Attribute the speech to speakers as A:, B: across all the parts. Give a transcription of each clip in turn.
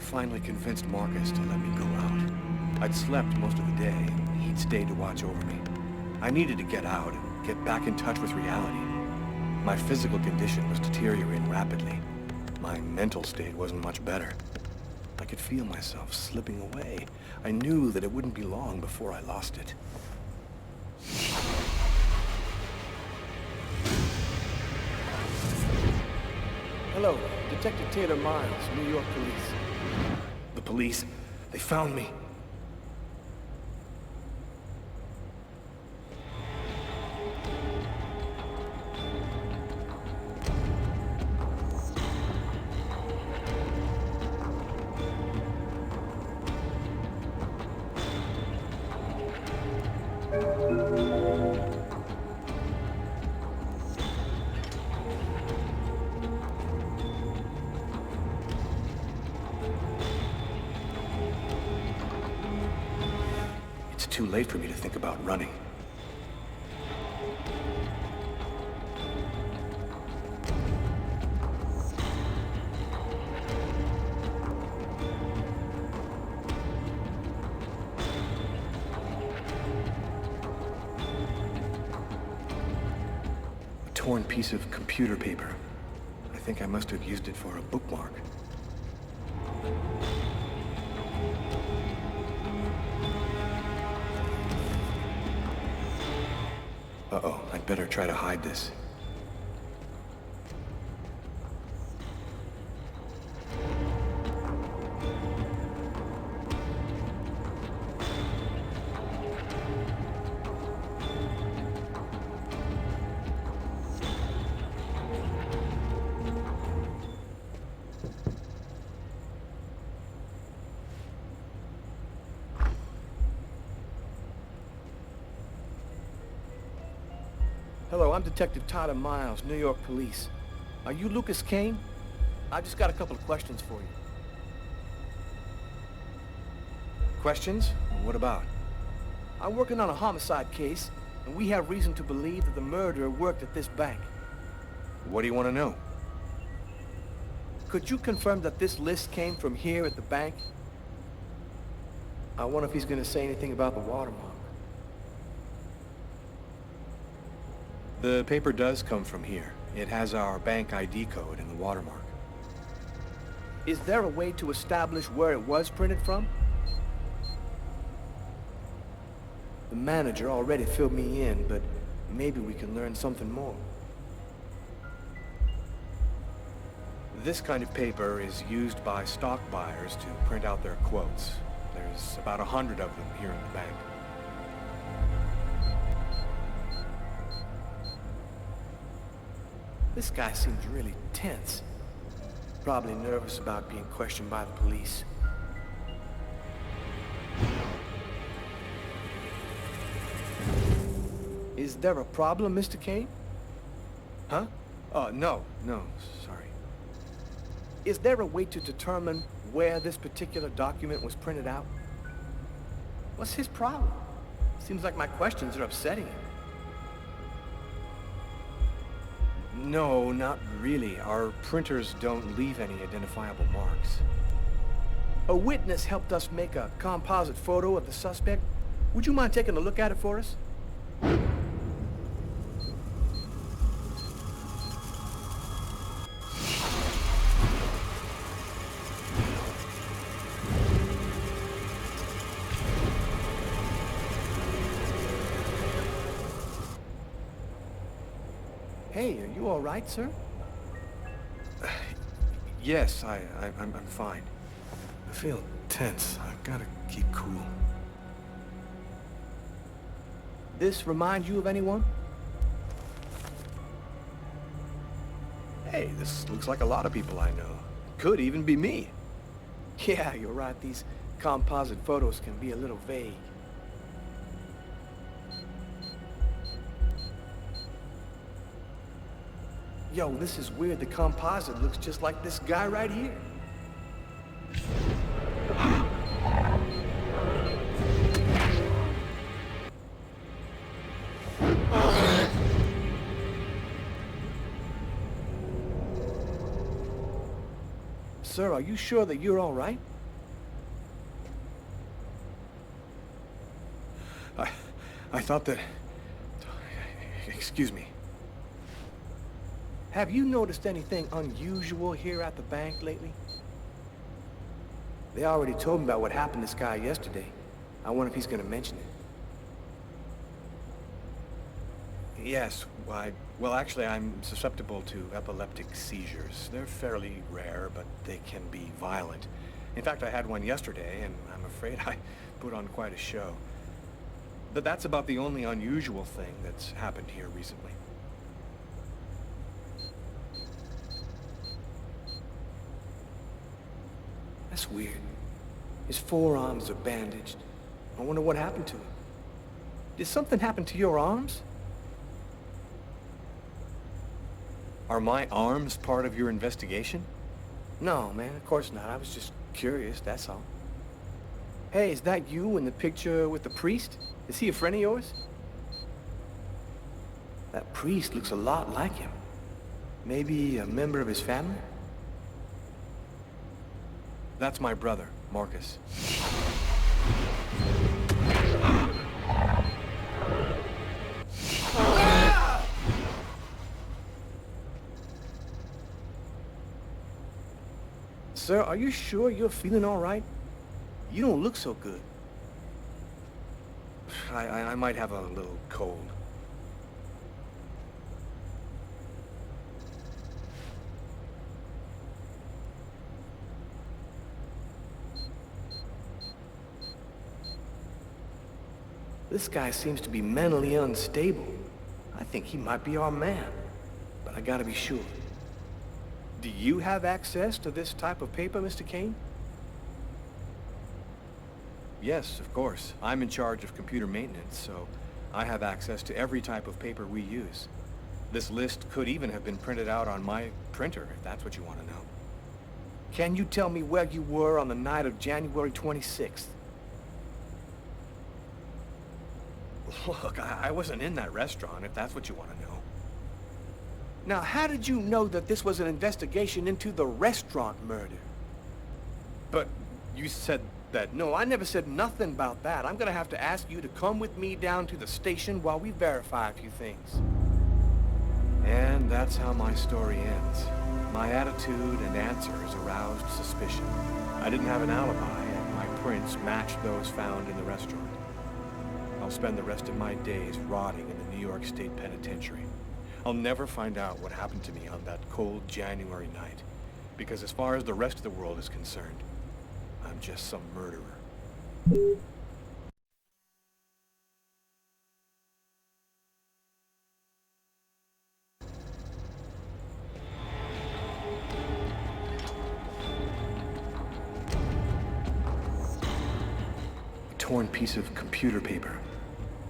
A: finally convinced Marcus to let me go out. I'd slept most of the day, and he'd stayed to watch over me. I needed to get out and get back in touch with reality. My physical condition was deteriorating rapidly. My mental state wasn't much better. I could feel myself slipping away. I knew that it wouldn't be long before I lost it.
B: Hello, Detective Taylor Miles, New York Police.
A: The police, they found me. It's too late for me to think about running. A torn piece of computer paper. I think I must have used it for a bookmark. Uh-oh, I'd better try to hide this.
B: Hello, I'm Detective Tyler Miles, New York Police. Are you Lucas Kane? I just got a couple of questions for you.
A: Questions? What about?
B: I'm working on a homicide case, and we have reason to believe that the murderer worked at this bank.
A: What do you want to know?
B: Could you confirm that this list came from here at the bank? I wonder if he's going to say anything about the watermark.
A: The paper does come from here. It has our bank ID code and the watermark.
B: Is there a way to establish where it was printed from? The manager already filled me in, but maybe we can learn something more.
A: This kind of paper is used by stock buyers to print out their quotes. There's about 100 of them here in the bank.
B: This guy seems really tense. Probably nervous about being questioned by the police. Is there a problem, Mr. Kane?
A: Huh? No, sorry.
B: Is there a way to determine where this particular document was printed out? What's his problem? Seems like my questions are upsetting him.
A: No, not really. Our printers don't leave any identifiable marks.
B: A witness helped us make a composite photo of the suspect. Would you mind taking a look at it for us? Hey, are you all right, sir?
A: Yes, I'm fine. I feel tense. I've got to keep cool.
B: This remind you of anyone?
A: Hey, this looks like a lot of people I know. Could even be me.
B: Yeah, you're right. These composite photos can be a little vague. Yo, this is weird. The composite looks just like this guy right here. Sir, are you sure that you're all right?
A: thought that... Excuse me.
B: Have you noticed anything unusual here at the bank lately? They already told me about what happened to this guy yesterday. I wonder if he's gonna mention it.
A: Yes, well, actually, I'm susceptible to epileptic seizures. They're fairly rare, but they can be violent. In fact, I had one yesterday, and I'm afraid I put on quite a show. But that's about the only unusual thing that's happened here recently.
B: That's weird. His forearms are bandaged. I wonder what happened to him. Did something happen to your arms?
A: Are my arms part of your investigation?
B: No, man, of course not. I was just curious, that's all. Hey, is that you in the picture with the priest? Is he a friend of yours? That priest looks a lot like him. Maybe a member of his family?
A: That's my brother, Marcus.
B: Sir, are you sure you're feeling all right? You don't look so good.
A: I might have a little cold.
B: This guy seems to be mentally unstable. I think he might be our man, but I gotta be sure. Do you have access to this type of paper, Mr. Kane?
A: Yes, of course. I'm in charge of computer maintenance, so I have access to every type of paper we use. This list could even have been printed out on my printer, if that's what you want to know.
B: Can you tell me where you were on the night of January 26th?
A: Look, I wasn't in that restaurant, if that's what you want to know.
B: Now, how did you know that this was an investigation into the restaurant murder?
A: But you said that...
B: No, I never said nothing about that. I'm gonna have to ask you to come with me down to the station while we verify a few things.
A: And that's how my story ends. My attitude and answers aroused suspicion. I didn't have an alibi, and my prints matched those found in the restaurant. I'll spend the rest of my days rotting in the New York State Penitentiary. I'll never find out what happened to me on that cold January night, because as far as the rest of the world is concerned, I'm just some murderer. A torn piece of computer paper.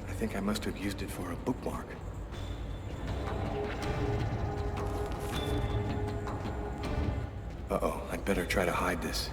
A: I think I must have used it for a bookmark. Uh-oh, I'd better try to hide this.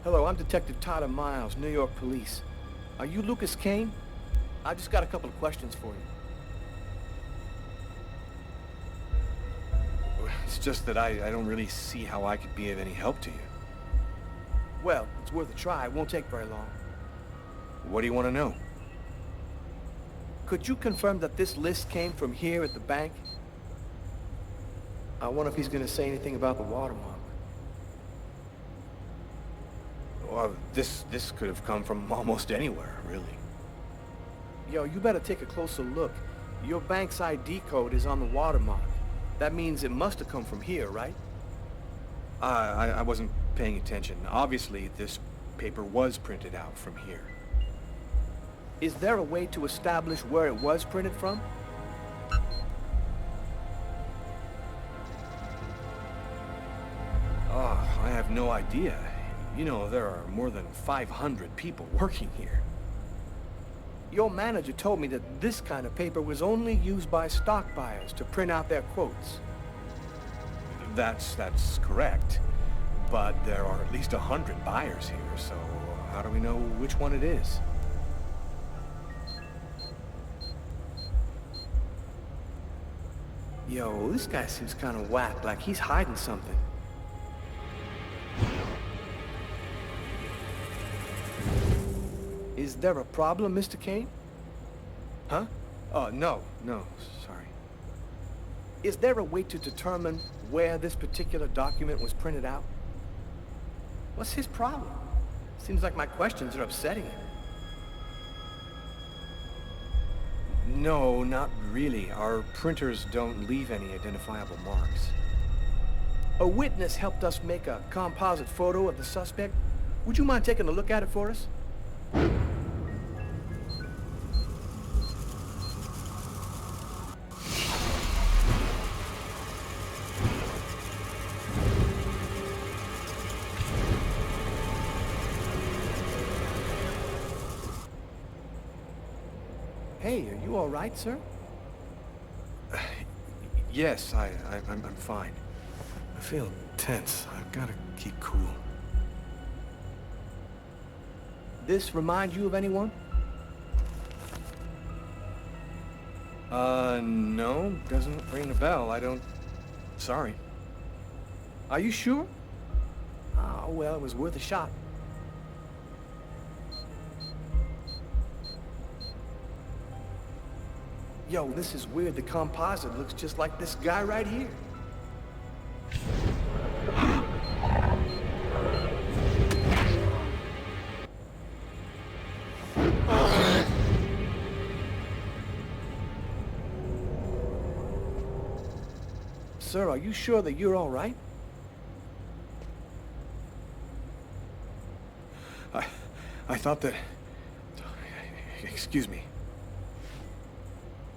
B: Hello, I'm Detective Tyler Miles, New York Police. Are you Lucas Kane? I just got a couple of questions for you.
A: It's just that I don't really see how I could be of any help to you.
B: Well, it's worth a try. It won't take very long.
A: What do you want to know?
B: Could you confirm that this list came from here at the bank? I wonder if he's gonna say anything about the watermark.
A: Well, this could have come from almost anywhere, really.
B: Yo, you better take a closer look. Your bank's ID code is on the watermark. That means it must have come from here, right?
A: I wasn't paying attention. Obviously, this paper was printed out from here.
B: Is there a way to establish where it was printed from?
A: Oh, I have no idea. You know, there are more than 500 people working here.
B: Your manager told me that this kind of paper was only used by stock buyers to print out their quotes.
A: That's correct. But there are at least 100 buyers here, so how do we know which one it is?
B: Yo, this guy seems kind of whack, like he's hiding something. Is there a problem, Mr. Kane?
A: Huh? Oh, no, sorry.
B: Is there a way to determine where this particular document was printed out? What's his problem? Seems like my questions are upsetting him.
A: No, not really. Our printers don't leave any identifiable marks.
B: A witness helped us make a composite photo of the suspect. Would you mind taking a look at it for us? Hey, are you all right, sir?
A: Yes, I'm fine. I feel tense. I've got to keep cool.
B: This remind you of anyone?
A: No, doesn't ring a bell. I don't... Sorry.
B: Are you sure? Oh, well, it was worth a shot. Yo, this is weird. The composite looks just like this guy right here. Sir, are you sure that you're all right?
A: I thought that... Excuse me.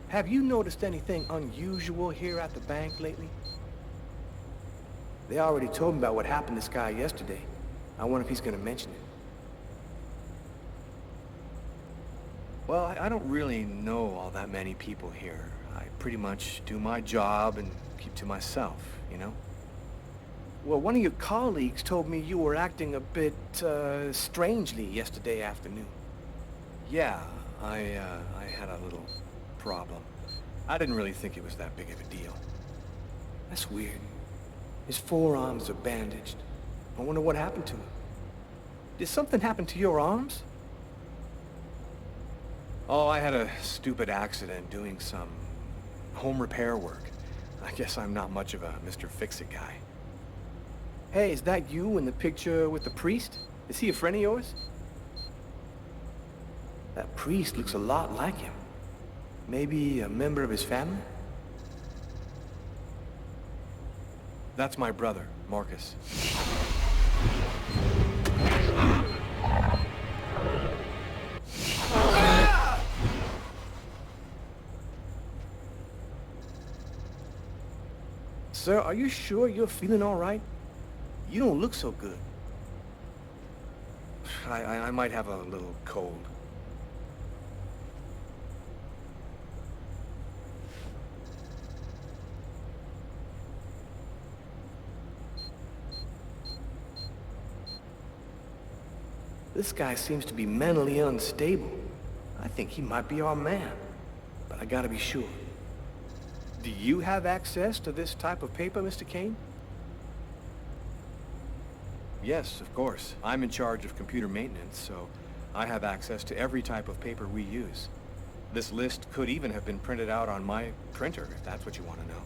B: Have you noticed anything unusual here at the bank lately? They already told me about what happened to this guy yesterday. I wonder if he's gonna mention it.
A: Well, I don't really know all that many people here. I pretty much do my job and keep to myself, you know?
B: Well, one of your colleagues told me you were acting a bit, strangely yesterday afternoon.
A: Yeah, I had a little problem. I didn't really think it was that big of a deal.
B: That's weird. His forearms are bandaged. I wonder what happened to him. Did something happen to your arms?
A: Oh, I had a stupid accident doing some home repair work. I guess I'm not much of a Mr. Fix-It guy.
B: Hey, is that you in the picture with the priest? Is he a friend of yours? That priest looks a lot like him. Maybe a member of his family?
A: That's my brother, Marcus.
B: Sir, are you sure you're feeling all right? You don't look so good.
A: I might have a little cold.
B: This guy seems to be mentally unstable. I think he might be our man, but I gotta be sure. Do you have access to this type of paper, Mr. Kane?
A: Yes, of course. I'm in charge of computer maintenance, so I have access to every type of paper we use. This list could even have been printed out on my printer, if that's what you want to know.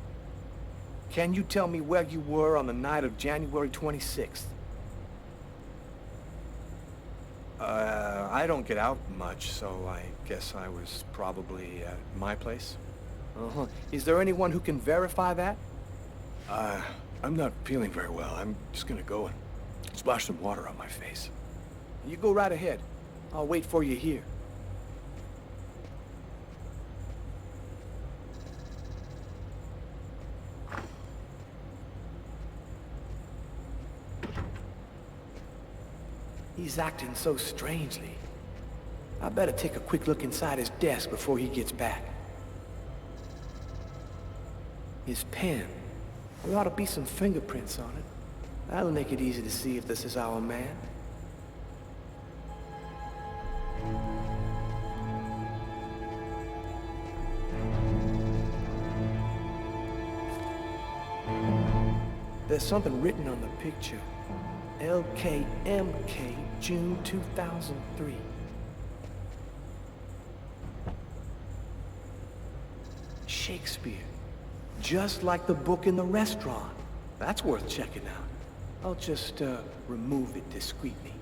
B: Can you tell me where you were on the night of January 26th?
A: I don't get out much, so I guess I was probably at my place.
B: Uh-huh. Is there anyone who can verify that?
A: I'm not feeling very well. I'm just gonna go and splash some water on my face.
B: You go right ahead. I'll wait for you here. He's acting so strangely. I better take a quick look inside his desk before he gets back. His pen. There ought to be some fingerprints on it. That'll make it easy to see if this is our man. There's something written on the picture. LKMK, June 2003. Shakespeare. Just like the book in the restaurant. That's worth checking out. I'll just, remove it discreetly.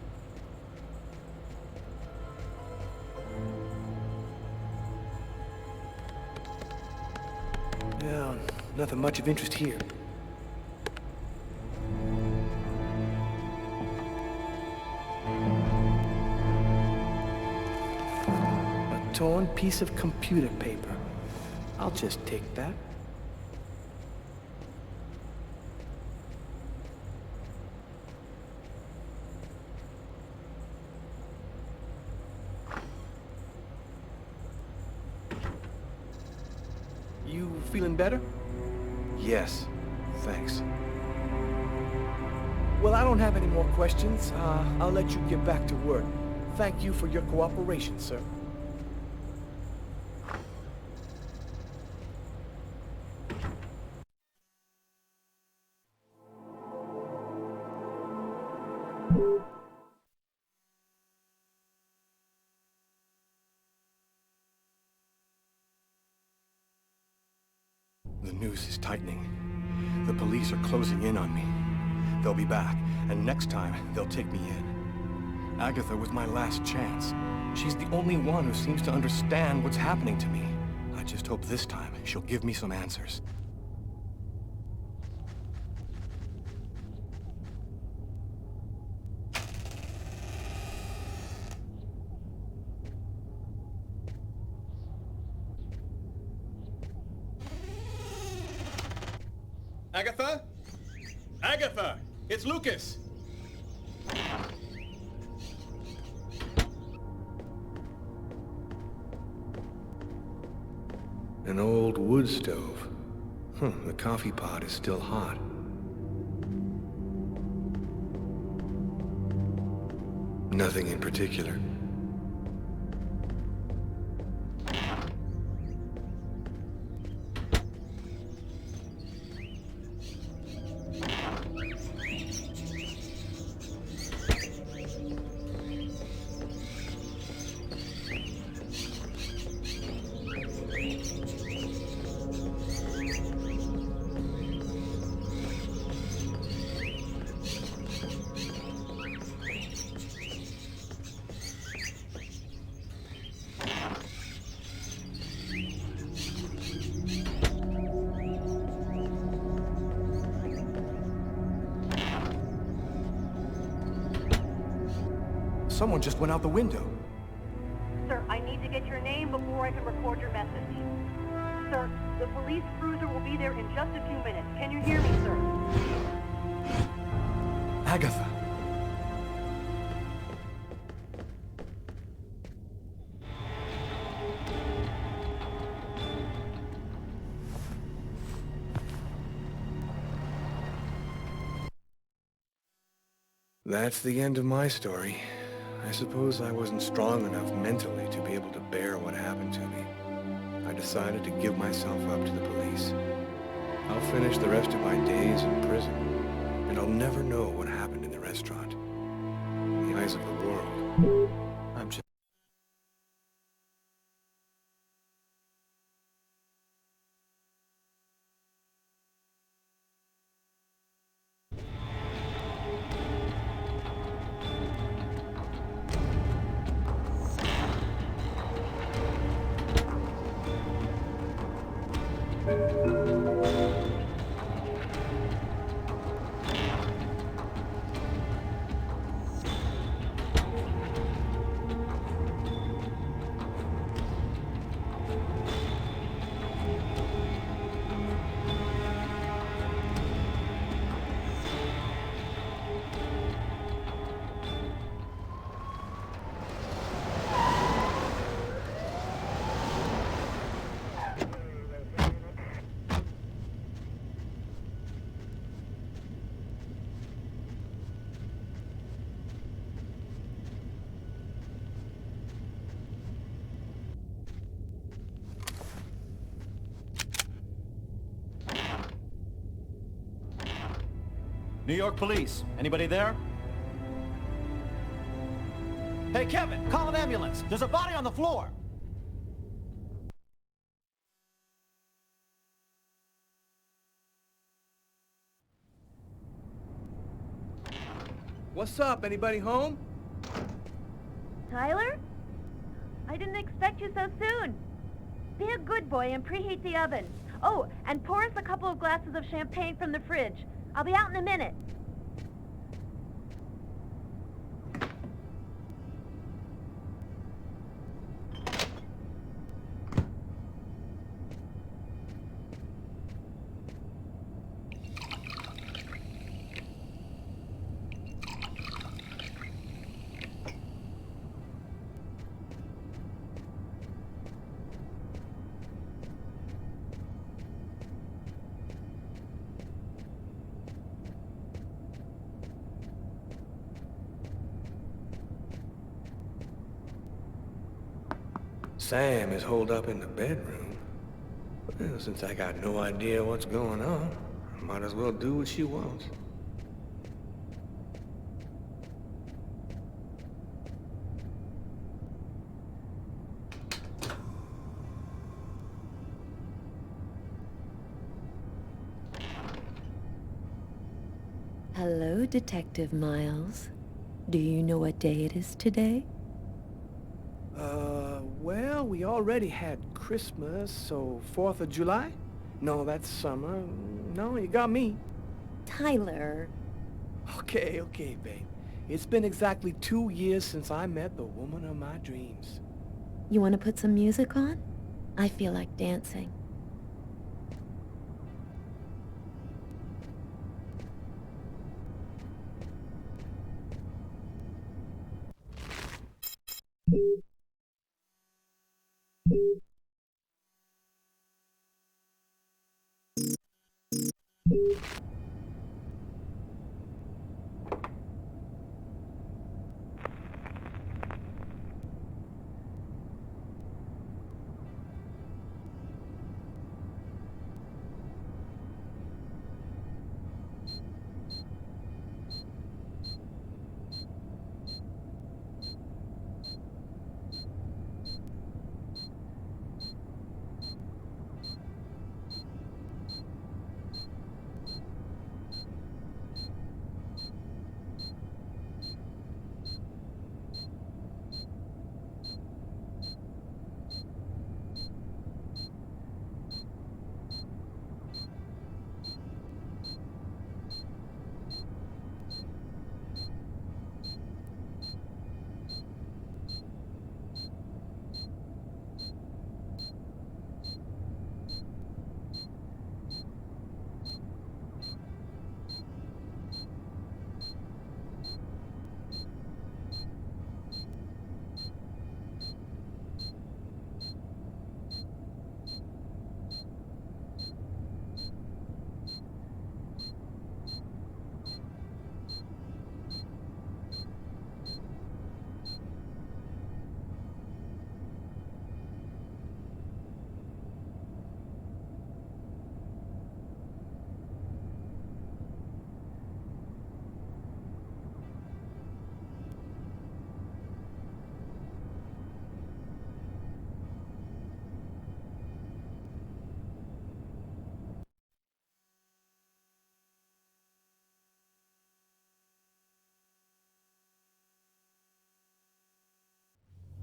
B: Yeah, nothing much of interest here. A torn piece of computer paper. I'll just take that. You feeling better?
A: Yes, thanks.
B: Well, I don't have any more questions. I'll let you get back to work. Thank you for your cooperation, sir.
A: The noose is tightening. The police are closing in on me. They'll be back, and next time, they'll take me in. Agatha was my last chance. She's the only one who seems to understand what's happening to me. I just hope this time she'll give me some answers. Agatha? Agatha! It's Lucas!
B: An old wood stove. The coffee pot is still hot. Nothing in particular.
A: Someone just went out the window.
C: Sir, I need to get your name before I can record your message. Sir, the police cruiser will be there in just a few minutes. Can you hear me, sir?
A: Agatha.
B: That's the end of my story. I suppose I wasn't strong enough mentally to be able to bear what happened to me. I decided to give myself up to the police. I'll finish the rest of my days in prison, and I'll never know what happened in the restaurant. In the eyes of the world, I'm just...
D: New York police. Anybody there? Hey, Kevin, call an ambulance. There's a body on the floor.
B: What's up? Anybody home?
C: Tyler? I didn't expect you so soon. Be a good boy and preheat the oven. Oh, and pour us a couple of glasses of champagne from the fridge. I'll be out in a minute.
B: Sam is holed up in the bedroom. Well, since I got no idea what's going on, I might as well do what she wants.
E: Hello, Detective Miles. Do you know what day it is today?
B: Well, we already had Christmas, so 4th of July? No, that's summer. No, you got me.
E: Tyler.
B: Okay, babe. It's been exactly 2 years since I met the woman of my dreams.
E: You want to put some music on? I feel like dancing.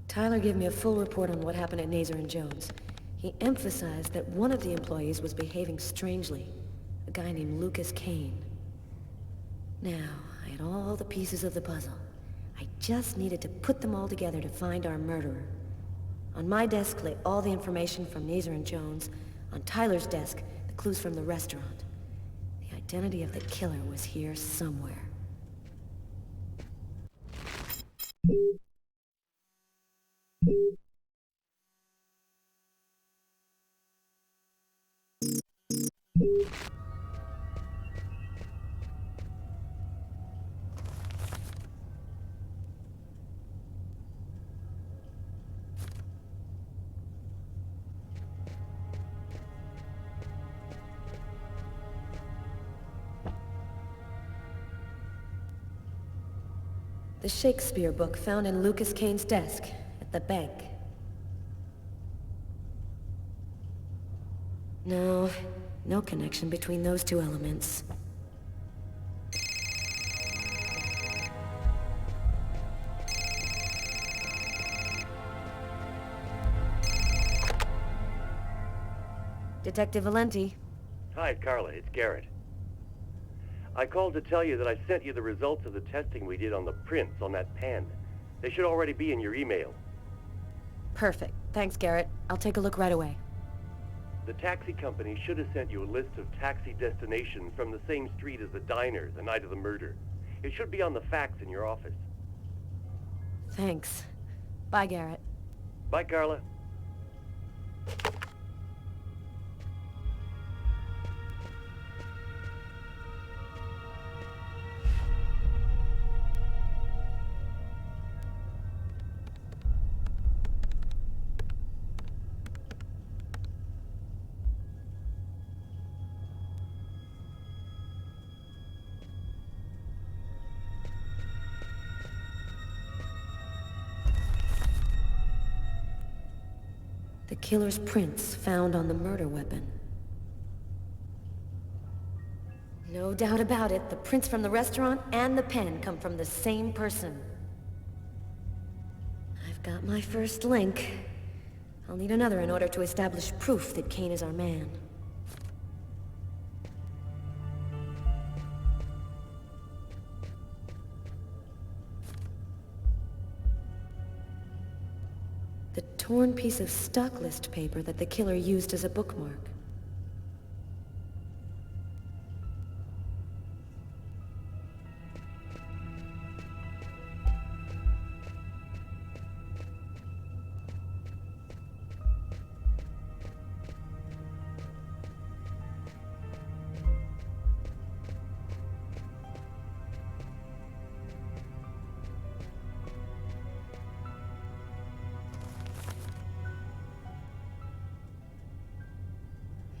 E: Tyler gave me a full report on what happened at Nazer and Jones. He emphasized that one of the employees was behaving strangely, a guy named Lucas Kane. Now, I had all the pieces of the puzzle. I just needed to put them all together to find our murderer. On my desk lay all the information from Nazer and Jones. On Tyler's desk, the clues from the restaurant. The identity of the killer was here somewhere. The Shakespeare book found in Lucas Kane's desk at the bank. No, no connection between those two elements. Detective Valenti.
F: Hi, Carla. It's Garrett. I called to tell you that I sent you the results of the testing we did on the prints on that pen. They should already be in your email.
E: Perfect. Thanks, Garrett. I'll take a look right away.
F: The taxi company should have sent you a list of taxi destinations from the same street as the diner the night of the murder. It should be on the fax in your office.
E: Thanks. Bye, Garrett.
F: Bye, Carla.
E: The killer's prints found on the murder weapon. No doubt about it, the prints from the restaurant and the pen come from the same person. I've got my first link. I'll need another in order to establish proof that Kane is our man. The torn piece of stock list paper that the killer used as a bookmark.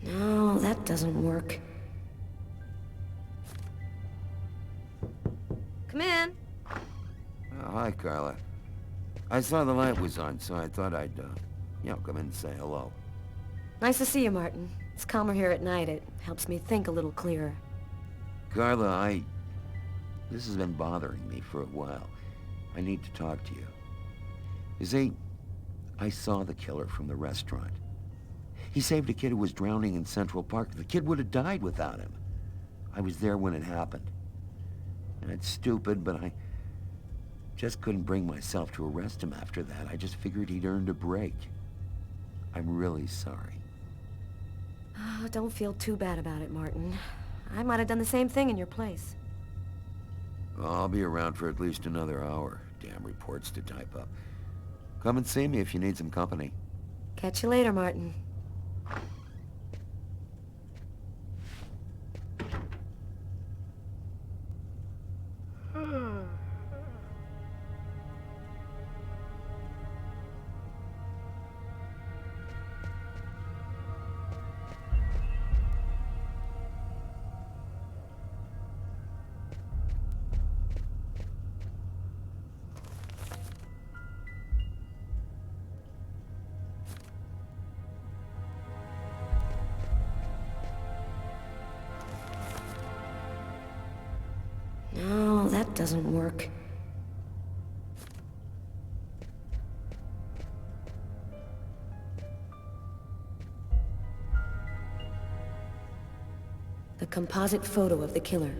E: No, that doesn't work. Come in.
G: Oh, hi, Carla. I saw the light was on, so I thought I'd, come in and say hello.
E: Nice to see you, Martin. It's calmer here at night. It helps me think a little clearer.
G: Carla, this has been bothering me for a while. I need to talk to you. You see, I saw the killer from the restaurant. He saved a kid who was drowning in Central Park. The kid would have died without him. I was there when it happened. And it's stupid, but I just couldn't bring myself to arrest him after that. I just figured he'd earned a break. I'm really sorry.
E: Oh, don't feel too bad about it, Martin. I might have done the same thing in your place.
G: Well, I'll be around for at least another hour. Damn reports to type up. Come and see me if you need some company.
E: Catch you later, Martin. No, that doesn't work. The composite photo of the killer.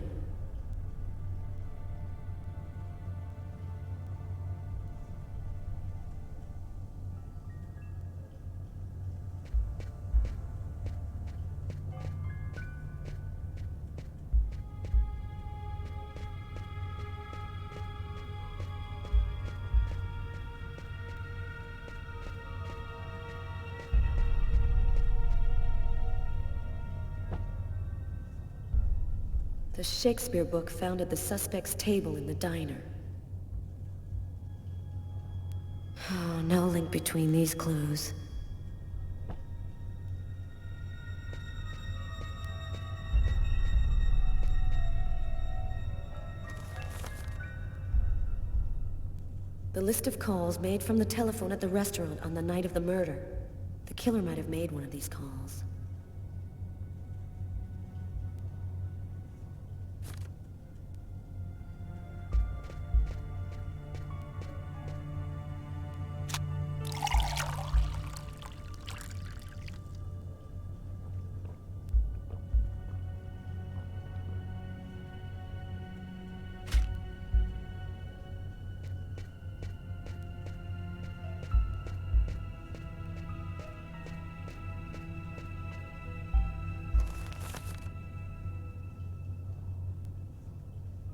E: The Shakespeare book found at the suspect's table in the diner. Oh, no link between these clues. The list of calls made from the telephone at the restaurant on the night of the murder. The killer might have made one of these calls.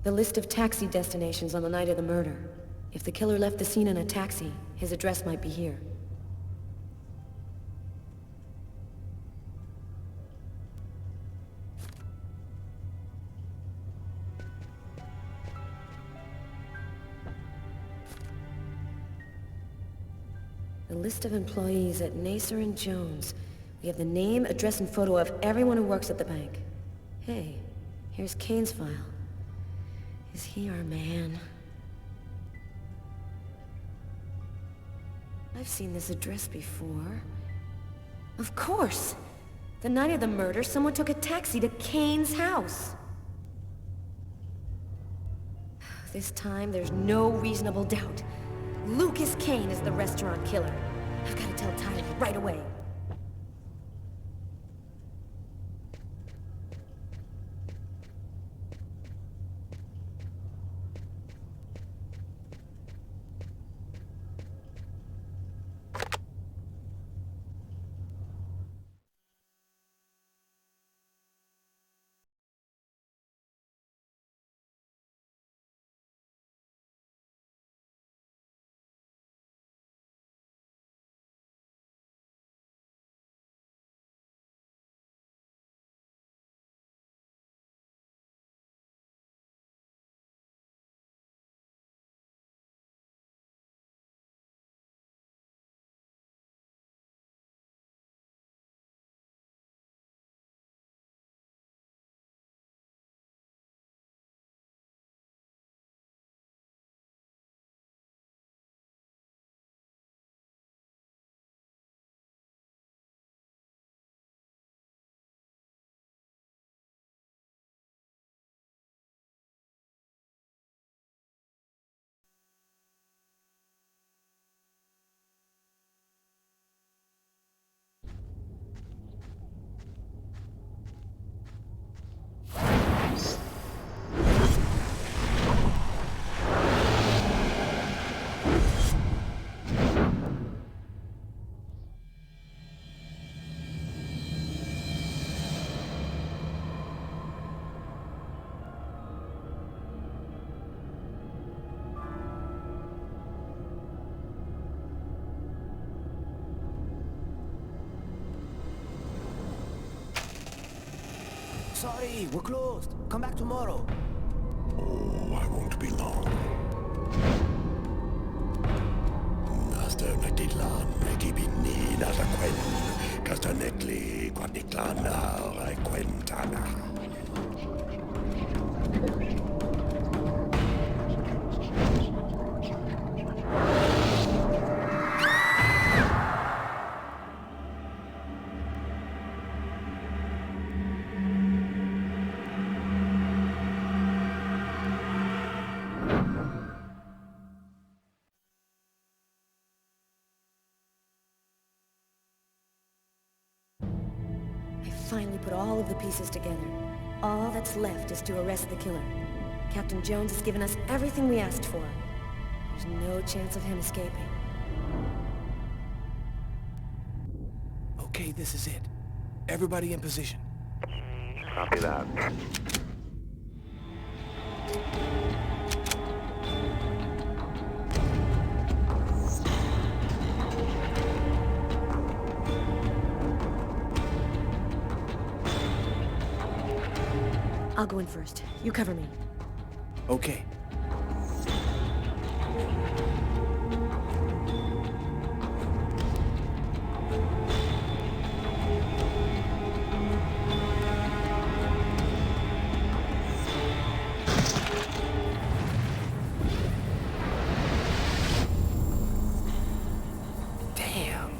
E: The list of taxi destinations on the night of the murder. If the killer left the scene in a taxi, his address might be here. The list of employees at Nacer and Jones. We have the name, address, and photo of everyone who works at the bank. Hey, here's Kane's file. Is he our man? I've seen this address before. Of course! The night of the murder, someone took a taxi to Kane's house. This time, there's no reasonable doubt. Lucas Kane is the restaurant killer. I've got to tell Tyler right away.
B: Sorry, we're closed. Come back tomorrow.
H: Oh, I won't be long. Naster natidlan, natibini nasa quen, castanetli, quaniklana, I quentana.
E: Finally put all of the pieces together. All that's left is to arrest the killer. Captain Jones has given us everything we asked for. There's no chance of him escaping.
B: Okay, this is it. Everybody in position.
F: Copy that.
E: I'll go in first. You cover me.
B: Okay.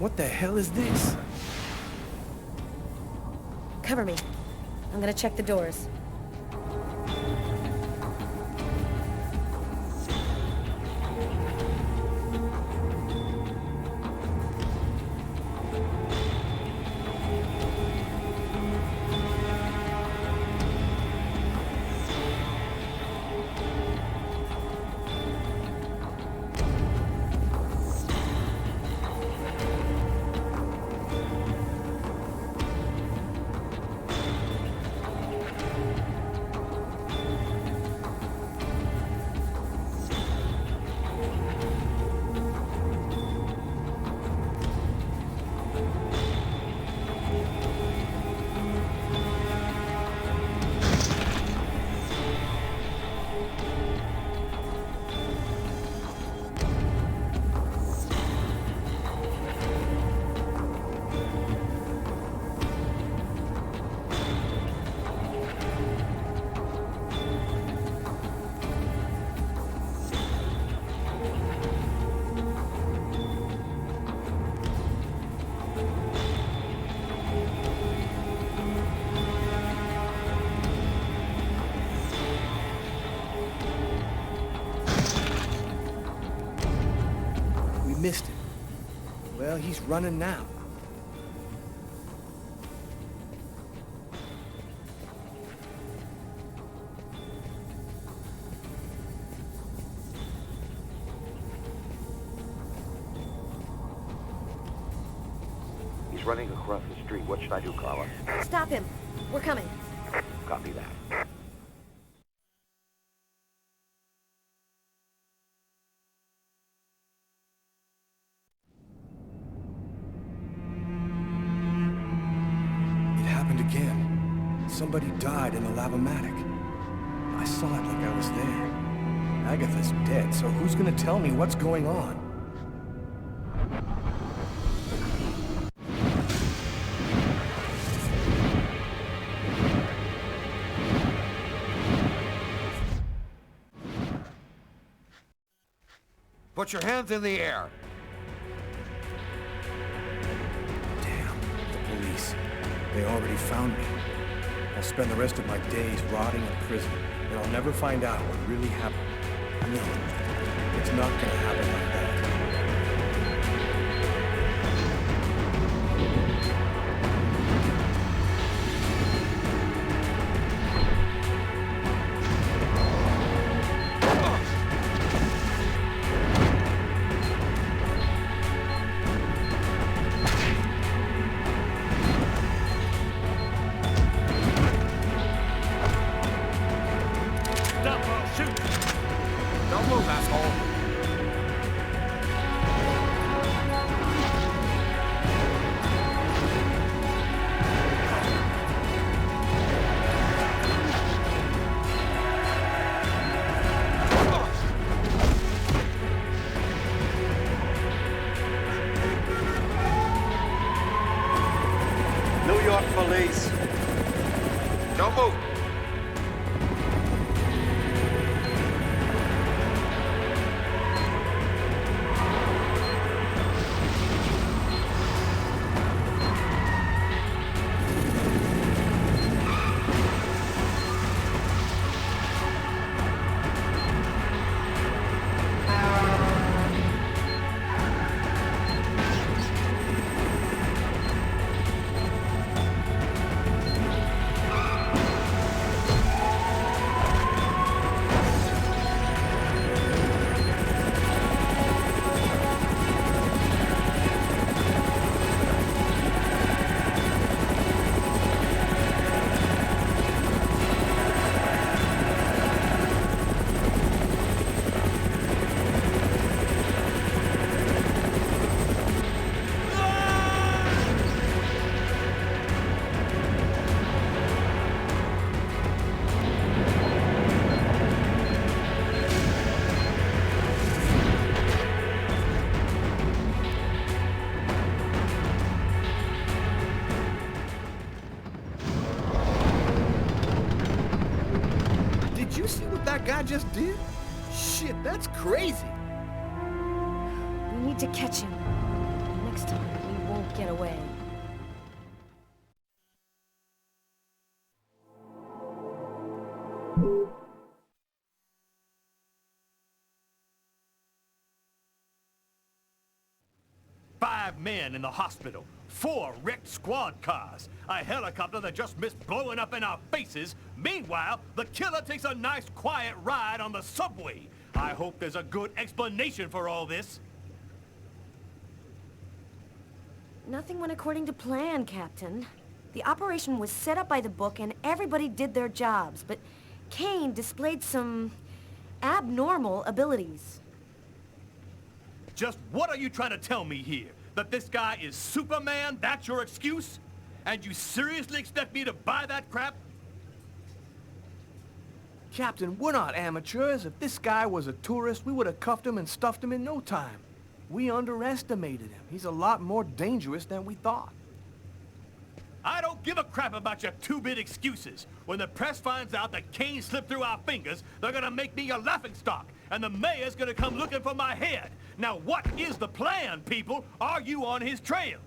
B: What the hell is this?
E: Cover me. I'm gonna check the doors.
B: Missed it. Well, he's running now.
G: He's running across the street. What should I do, Carla?
E: Stop him. We're coming.
G: Copy that.
B: It happened again. Somebody died in the lavomatic. I saw it like I was there. Agatha's dead, so who's gonna tell me what's going on?
G: Put your hands in the air.
B: Damn, the police. They already found me. I'll spend the rest of my days rotting in prison, and I'll never find out what really happened. No, it's not gonna happen like that.
G: Don't move, asshole.
I: New York police.
G: Don't move.
B: Did you see what that guy just did? Shit, that's crazy.
E: We need to catch him. Next time, we get away.
D: Five men in the hospital, 4 wrecked squad cars, a helicopter that just missed blowing up in our faces. Meanwhile, the killer takes a nice quiet ride on the subway. I hope there's a good explanation for all this.
E: Nothing went according to plan, Captain. The operation was set up by the book and everybody did their jobs, but Kane displayed some abnormal abilities.
D: Just what are you trying to tell me here? That this guy is Superman? That's your excuse? And you seriously expect me to buy that crap?
B: Captain, we're not amateurs. If this guy was a tourist, we would have cuffed him and stuffed him in no time. We underestimated him. He's a lot more dangerous than we thought.
D: I don't give a crap about your two-bit excuses. When the press finds out that Kane slipped through our fingers, they're gonna make me a laughingstock, and the mayor's gonna come looking for my head. Now what is the plan, people? Are you on his trail?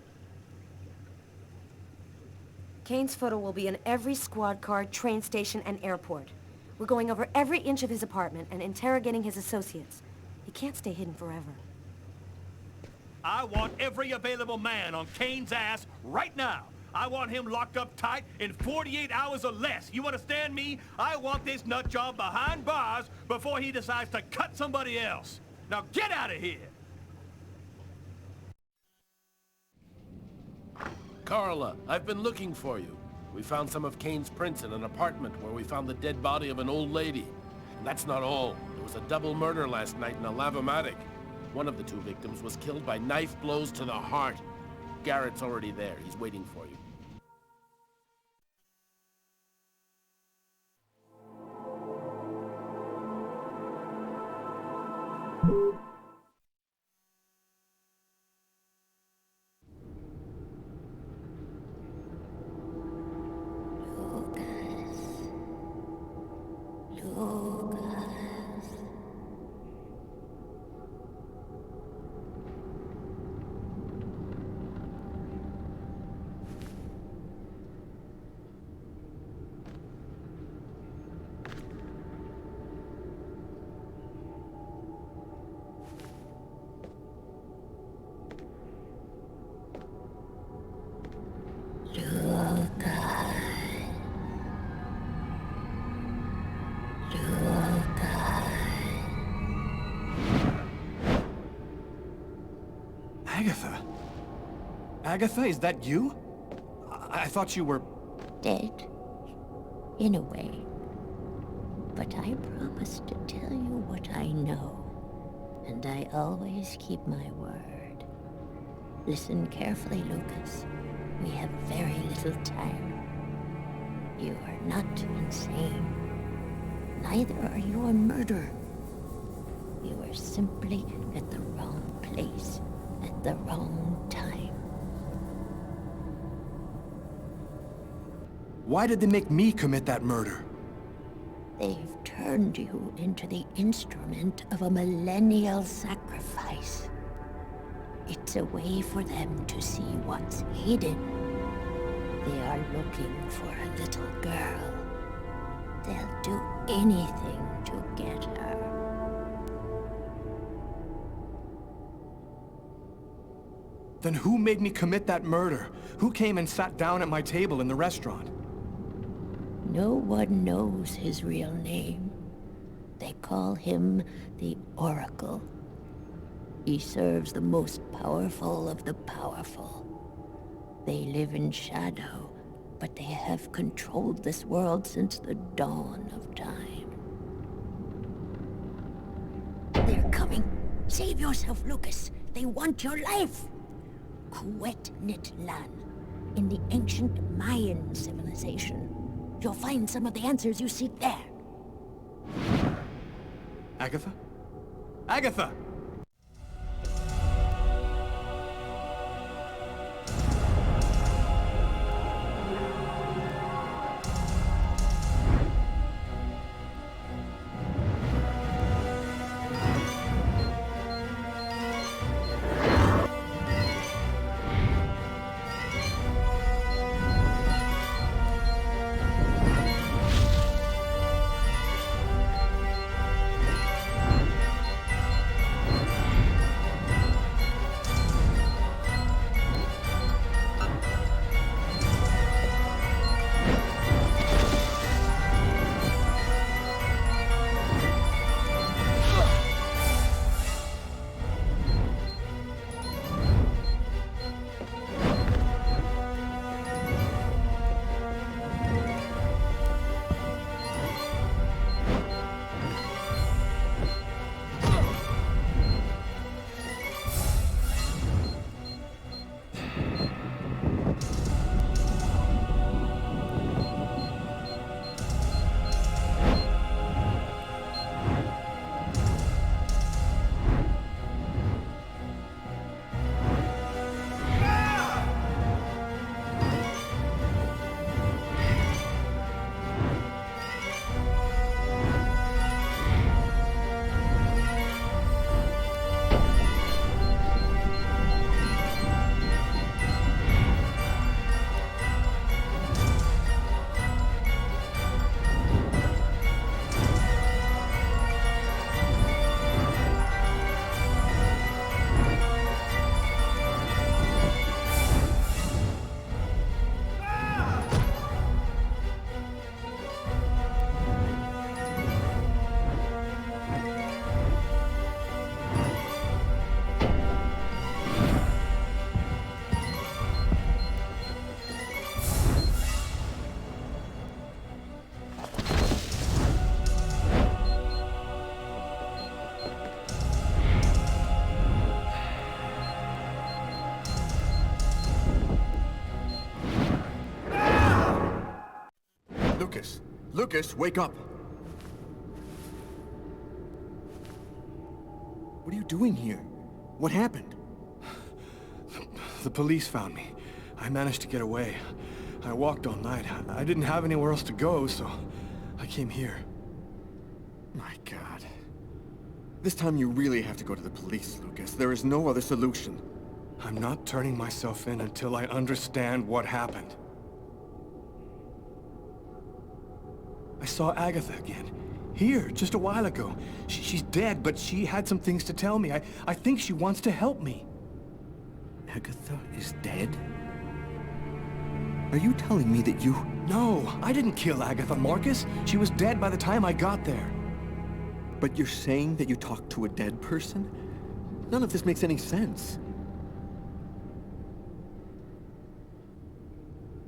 E: Kane's photo will be in every squad car, train station, and airport. We're going over every inch of his apartment and interrogating his associates. He can't stay hidden forever.
D: I want every available man on Kane's ass right now. I want him locked up tight in 48 hours or less. You understand me? I want this nut job behind bars before he decides to cut somebody else. Now get out of here!
I: Carla, I've been looking for you. We found some of Kane's prints in an apartment where we found the dead body of an old lady. And that's not all. There was a double murder last night in a lavomatic. One of the 2 victims was killed by knife blows to the heart. Garrett's already there. He's waiting for you.
B: Agatha? Agatha, is that you? I thought you were...
J: Dead. In a way. But I promised to tell you what I know. And I always keep my word. Listen carefully, Lucas. We have very little time. You are not insane. Neither are you a murderer. You are simply at the wrong place at the wrong time.
B: Why did they make me commit that murder?
J: They've turned you into the instrument of a millennial sacrifice. It's a way for them to see what's hidden. They are looking for a little girl. They'll do anything to get her.
B: Then who made me commit that murder? Who came and sat down at my table in the restaurant?
J: No one knows his real name. They call him the Oracle. He serves the most powerful of the powerful. They live in shadow, but they have controlled this world since the dawn of time. They're coming. Save yourself, Lucas. They want your life. Kuwet-Nitlan, in the ancient Mayan civilization. You'll find some of the answers you seek there.
B: Agatha? Agatha!
A: Lucas, wake up!
B: What are you doing here? What happened? The police found me. I managed to get away. I walked all night. I didn't have anywhere else to go, so I came here.
K: My God. This time you really have to go to the police, Lucas. There is no other solution.
B: I'm not turning myself in until I understand what happened. I saw Agatha again. Here, just a while ago. She's dead, but she had some things to tell me. I think she wants to help me.
K: Agatha is dead? Are you telling me that you...
B: No, I didn't kill Agatha, Marcus. She was dead by the time I got there.
K: But you're saying that you talked to a dead person? None of this makes any sense.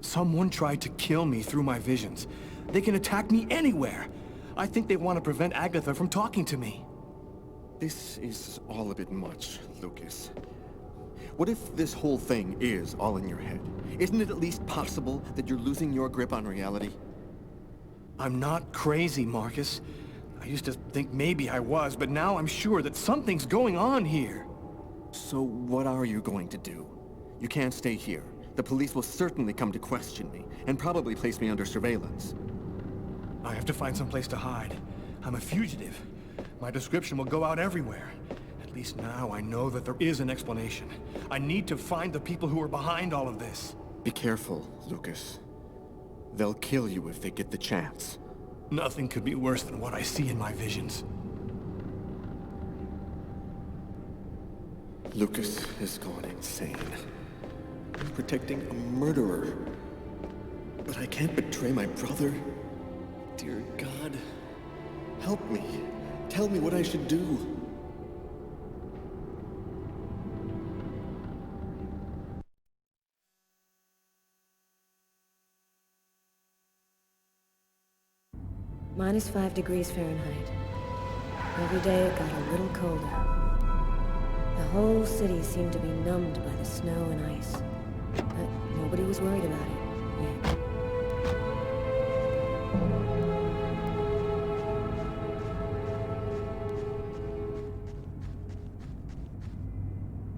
B: Someone tried to kill me through my visions. They can attack me anywhere. I think they want to prevent Agatha from talking to me.
K: This is all a bit much, Lucas. What if this whole thing is all in your head? Isn't it at least possible that you're losing your grip on reality?
B: I'm not crazy, Marcus. I used to think maybe I was, but now I'm sure that something's going on here.
K: So what are you going to do? You can't stay here. The police will certainly come to question me, and probably place me under surveillance.
B: I have to find some place to hide. I'm a fugitive. My description will go out everywhere. At least now I know that there is an explanation. I need to find the people who are behind all of this.
K: Be careful, Lucas. They'll kill you if they get the chance.
B: Nothing could be worse than what I see in my visions.
K: Lucas is going insane. I'm protecting a murderer. But I can't betray my brother. Dear God, help me. Tell me what I should do.
E: -5 degrees Fahrenheit. Every day it got a little colder. The whole city seemed to be numbed by the snow and ice. But nobody was worried about it yet.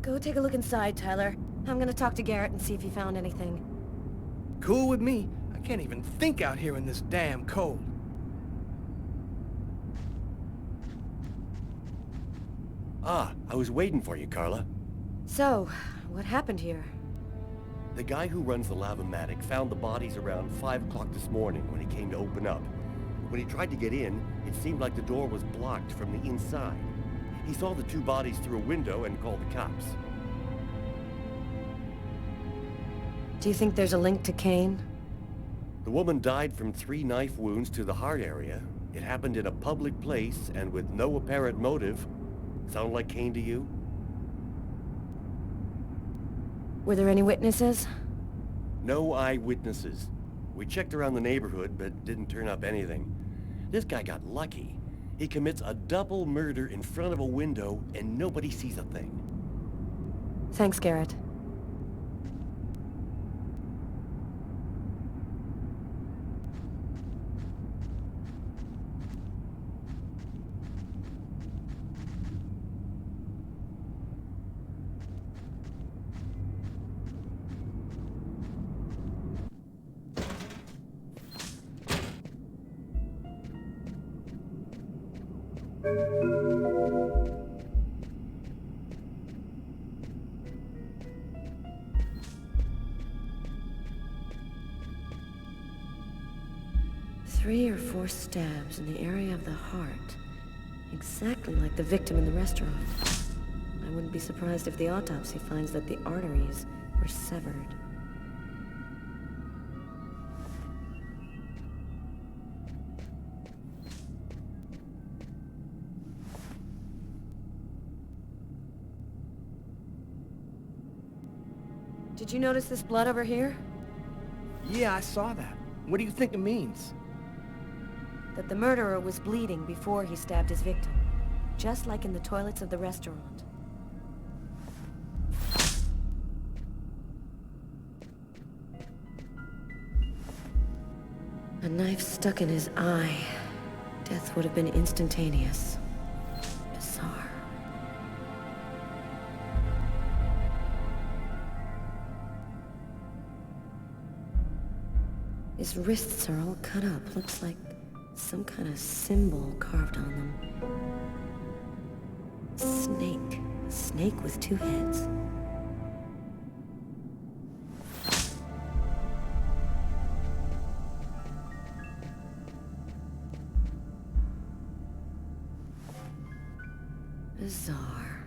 E: Go take a look inside, Tyler. I'm gonna talk to Garrett and see if he found anything.
B: Cool with me. I can't even think out here in this damn cold.
F: Ah, I was waiting for you, Carla.
E: So, what happened here?
F: The guy who runs the Lavomatic found the bodies around 5 o'clock this morning when he came to open up. When he tried to get in, it seemed like the door was blocked from the inside. He saw the 2 bodies through a window and called the cops.
E: Do you think there's a link to Kane?
F: The woman died from 3 knife wounds to the heart area. It happened in a public place and with no apparent motive. Sound like Kane to you?
E: Were there any witnesses?
F: No eyewitnesses. We checked around the neighborhood, but didn't turn up anything. This guy got lucky. He commits a double murder in front of a window, and nobody sees a thing.
E: Thanks, Garrett. Three or 4 stabs in the area of the heart. Exactly like the victim in the restaurant. I wouldn't be surprised if the autopsy finds that the arteries were severed. Did you notice this blood over here?
B: Yeah, I saw that. What do you think it means?
E: That the murderer was bleeding before he stabbed his victim. Just like in the toilets of the restaurant. A knife stuck in his eye. Death would have been instantaneous. Bizarre. His wrists are all cut up. Looks like some kind of symbol carved on them. Snake. A snake with two heads. Bizarre.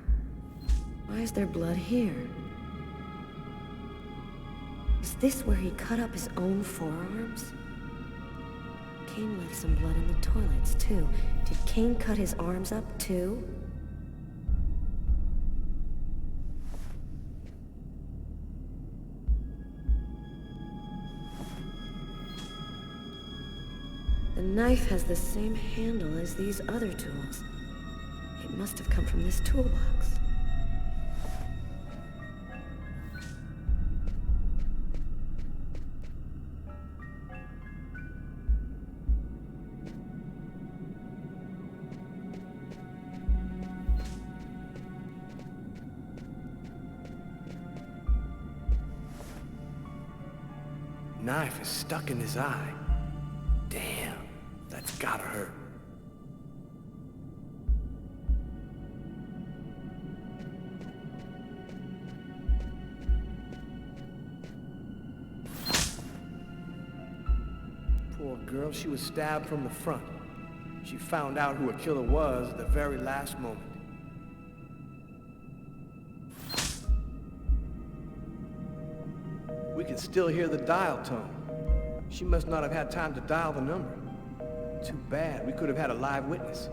E: Why is there blood here? Is this where he cut up his own forearms? Kane left some blood in the toilets, too. Did Kane cut his arms up, too? The knife has the same handle as these other tools. It must have come from this toolbox.
B: Knife is stuck in his eye. Damn, that's gotta hurt. Poor girl, she was stabbed from the front. She found out who her killer was at the very last moment. We can still hear the dial tone. She must not have had time to dial the number. Too bad. We could have had a live witness.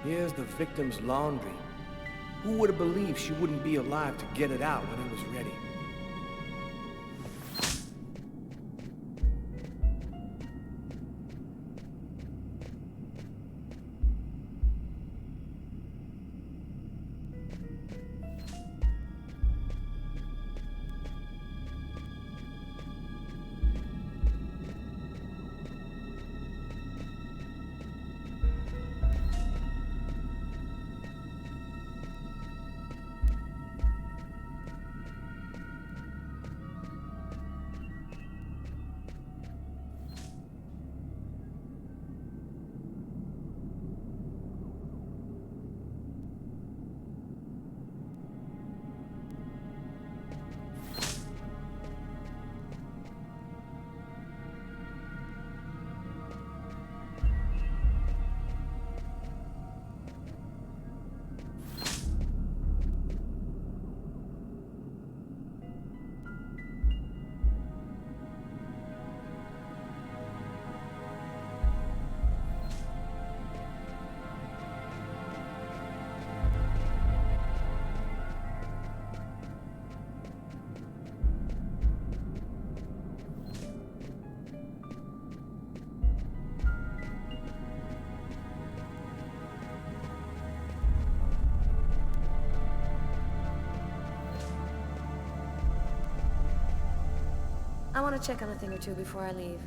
B: Here's the victim's laundry. Who would have believed she wouldn't be alive to get it out when it was ready?
E: I want to check on a thing or two before I leave.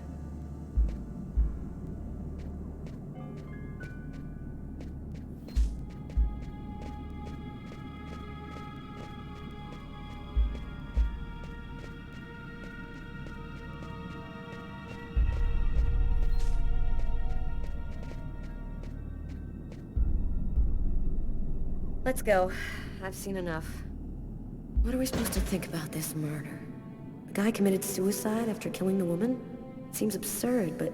E: Let's go. I've seen enough. What are we supposed to think about this murder? The guy committed suicide after killing the woman? It seems absurd, but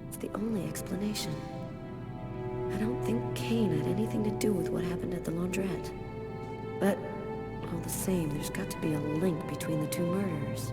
E: it's the only explanation. I don't think Kane had anything to do with what happened at the laundrette. But all the same, there's got to be a link between the two murders.